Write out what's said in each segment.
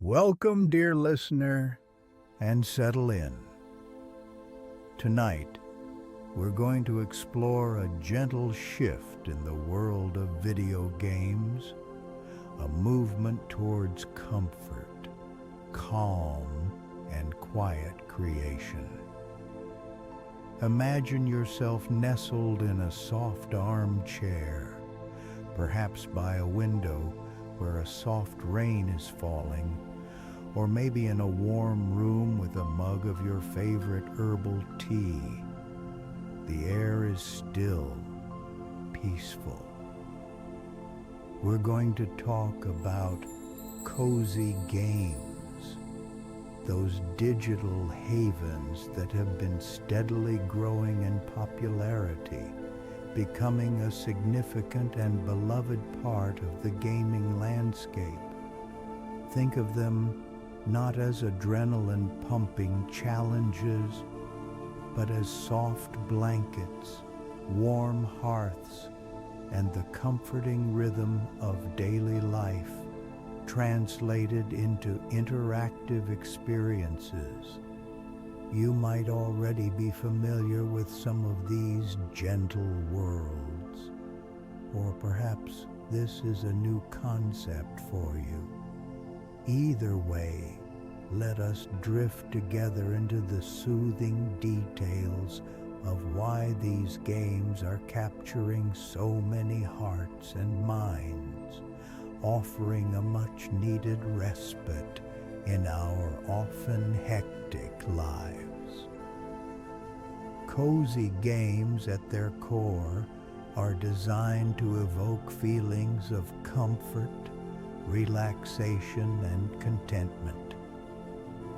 Welcome, dear listener, and settle in. Tonight, we're going to explore a gentle shift in the world of video games, a movement towards comfort, calm, and quiet creation. Imagine yourself nestled in a soft armchair, perhaps by a window where a soft rain is falling, or maybe in a warm room with a mug of your favorite herbal tea. The air is still, peaceful. We're going to talk about cozy games, those digital havens that have been steadily growing in popularity, becoming a significant and beloved part of the gaming landscape. Think of them not as adrenaline-pumping challenges, but as soft blankets, warm hearths, and the comforting rhythm of daily life translated into interactive experiences. You might already be familiar with some of these gentle worlds, or perhaps this is a new concept for you. Either way, let us drift together into the soothing details of why these games are capturing so many hearts and minds, offering a much-needed respite in our often hectic lives. Cozy games at their core are designed to evoke feelings of comfort, relaxation, and contentment.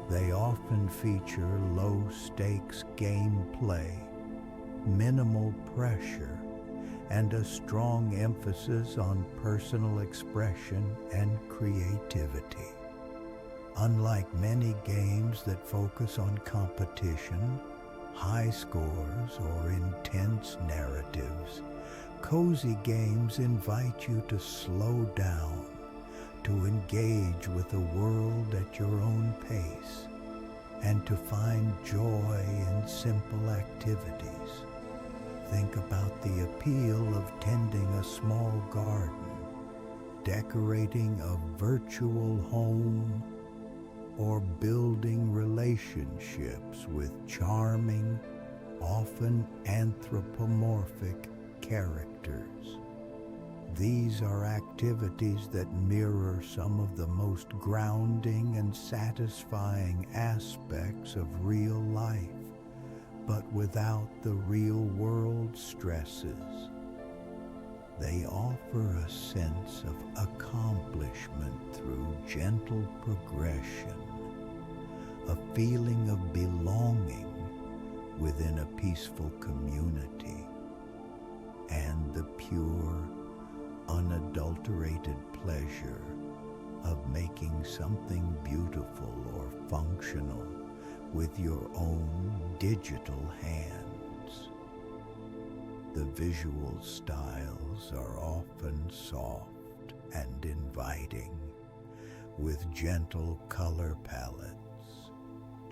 They often feature low-stakes gameplay, minimal pressure, and a strong emphasis on personal expression and creativity. Unlike many games that focus on competition, high scores, or intense narratives, cozy games invite you to slow down, to engage with the world at your own pace, and to find joy in simple activities. Think about the appeal of tending a small garden, decorating a virtual home, or building relationships with charming, often anthropomorphic characters. These are activities that mirror some of the most grounding and satisfying aspects of real life, but without the real-world stresses. They offer a sense of accomplishment through gentle progression, a feeling of belonging within a peaceful community, and the pure, unadulterated pleasure of making something beautiful or functional with your own digital hands. The visual styles are often soft and inviting, with gentle color palettes,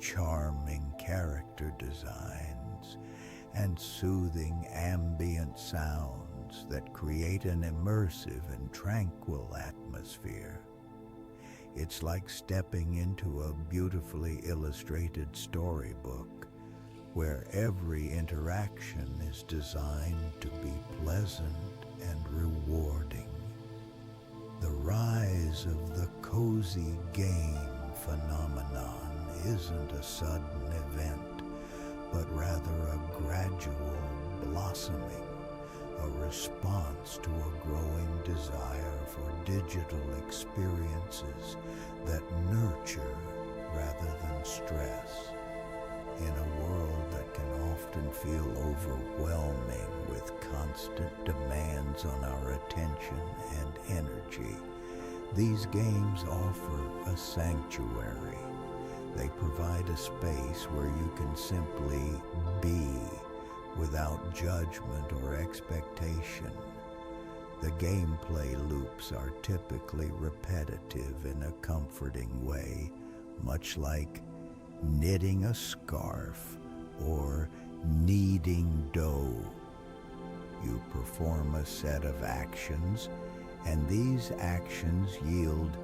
charming character designs, and soothing ambient sounds that create an immersive and tranquil atmosphere. It's like stepping into a beautifully illustrated storybook, where every interaction is designed to be pleasant and rewarding. The rise of the cozy game phenomenon isn't a sudden event, but rather a gradual blossoming, a response to a growing desire for digital experiences that nurture rather than stress. In a world that can often feel overwhelming with constant demands on our attention and energy, these games offer a sanctuary. They provide a space where you can simply be without judgment or expectation. The gameplay loops are typically repetitive in a comforting way, much like knitting a scarf or kneading dough. You perform a set of actions, and these actions yield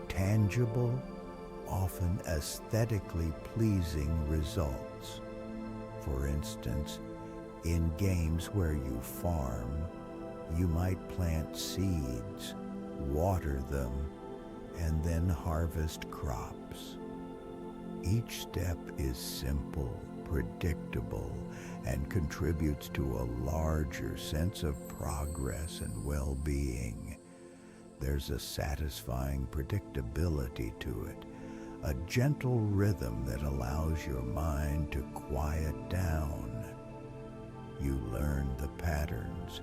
tangible, often aesthetically pleasing results. For instance, in games where you farm, you might plant seeds, water them, and then harvest crops. Each step is simple, predictable, and contributes to a larger sense of progress and well-being. There's a satisfying predictability to it, a gentle rhythm that allows your mind to quiet down. You learn the patterns,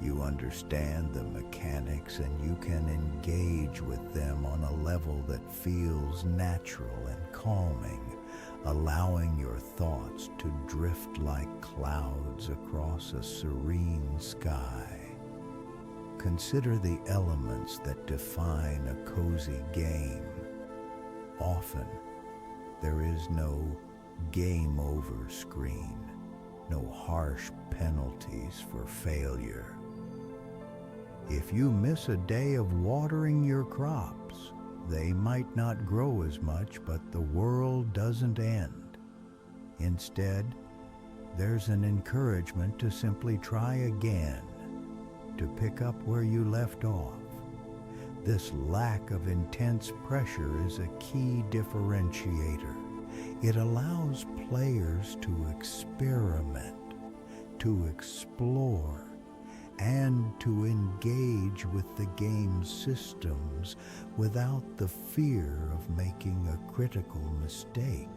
you understand the mechanics, and you can engage with them on a level that feels natural and calming, allowing your thoughts to drift like clouds across a serene sky. Consider the elements that define a cozy game. Often, there is no game over screen, no harsh penalties for failure. If you miss a day of watering your crops, they might not grow as much, but the world doesn't end. Instead, there's an encouragement to simply try again, to pick up where you left off. This lack of intense pressure is a key differentiator. It allows players to experiment, to explore, and to engage with the game's systems without the fear of making a critical mistake.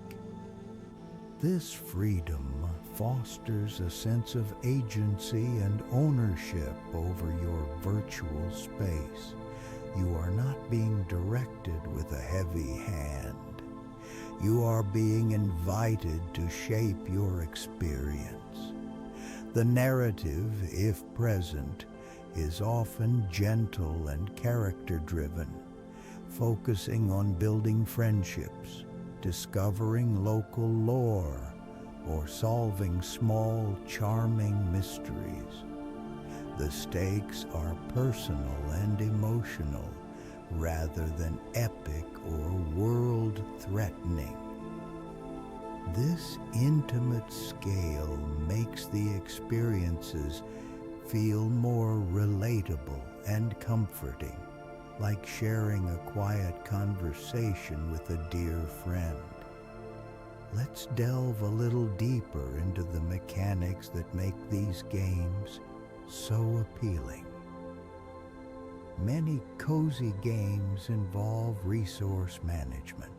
This freedom fosters a sense of agency and ownership over your virtual space. You are not being directed with a heavy hand. You are being invited to shape your experience. The narrative, if present, is often gentle and character-driven, focusing on building friendships, discovering local lore, or solving small, charming mysteries. The stakes are personal and emotional, rather than epic or world-threatening. This intimate scale makes the experiences feel more relatable and comforting, like sharing a quiet conversation with a dear friend. Let's delve a little deeper into the mechanics that make these games so appealing. Many cozy games involve resource management,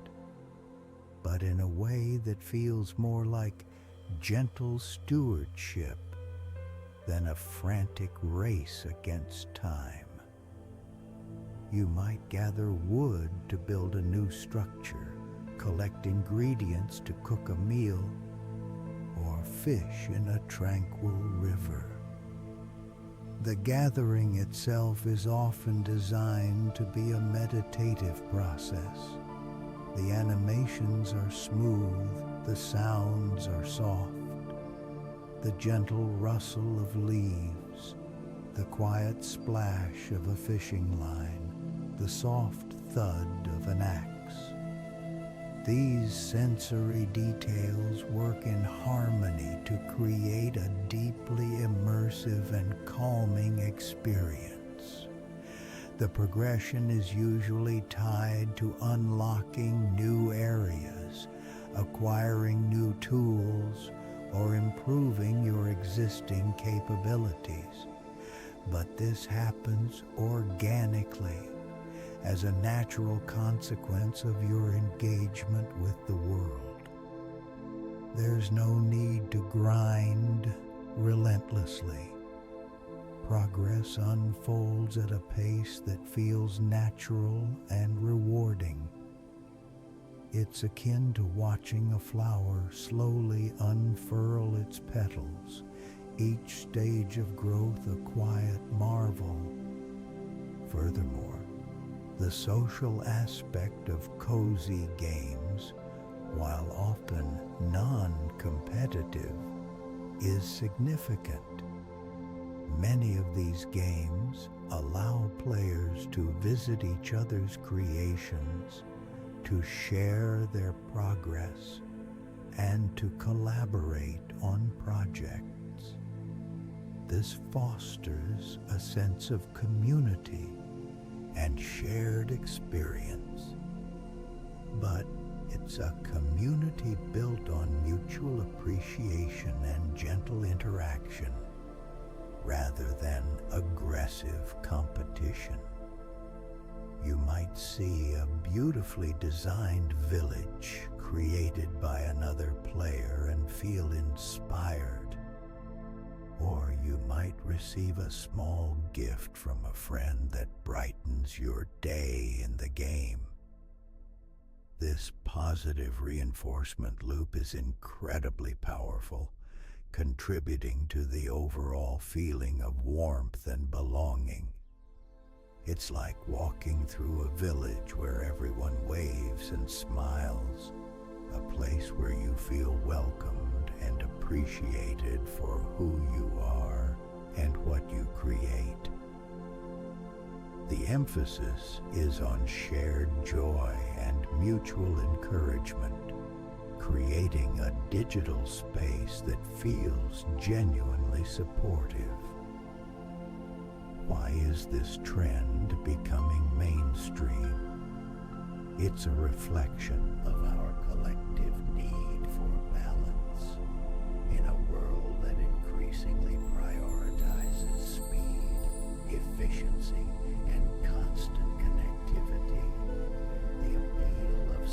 but in a way that feels more like gentle stewardship than a frantic race against time. You might gather wood to build a new structure, collect ingredients to cook a meal, or fish in a tranquil river. The gathering itself is often designed to be a meditative process. The animations are smooth, the sounds are soft. The gentle rustle of leaves, the quiet splash of a fishing line, the soft thud of an axe. These sensory details work in harmony to create a deeply immersive and calming experience. The progression is usually tied to unlocking new areas, acquiring new tools, or improving your existing capabilities. But this happens organically, as a natural consequence of your engagement with the world. There's no need to grind relentlessly. Progress unfolds at a pace that feels natural and rewarding. It's akin to watching a flower slowly unfurl its petals, each stage of growth a quiet marvel, Furthermore, the social aspect of cozy games, while often non-competitive, is significant. Many of these games allow players to visit each other's creations, to share their progress, and to collaborate on projects. This fosters a sense of community and shared experience. But it's a community built on mutual appreciation and gentle interaction, rather than aggressive competition. You might see a beautifully designed village created by another player and feel inspired. Or you might receive a small gift from a friend that brightens your day in the game. This positive reinforcement loop is incredibly powerful, contributing to the overall feeling of warmth and belonging. It's like walking through a village where everyone waves and smiles, a place where you feel welcomed and appreciated for who you are and what you create. The emphasis is on shared joy and mutual encouragement, creating a digital space that feels genuinely supportive. Why is this trend becoming mainstream? It's a reflection of our collective need for balance in a world that increasingly prioritizes speed, efficiency, and constant connectivity. The appeal of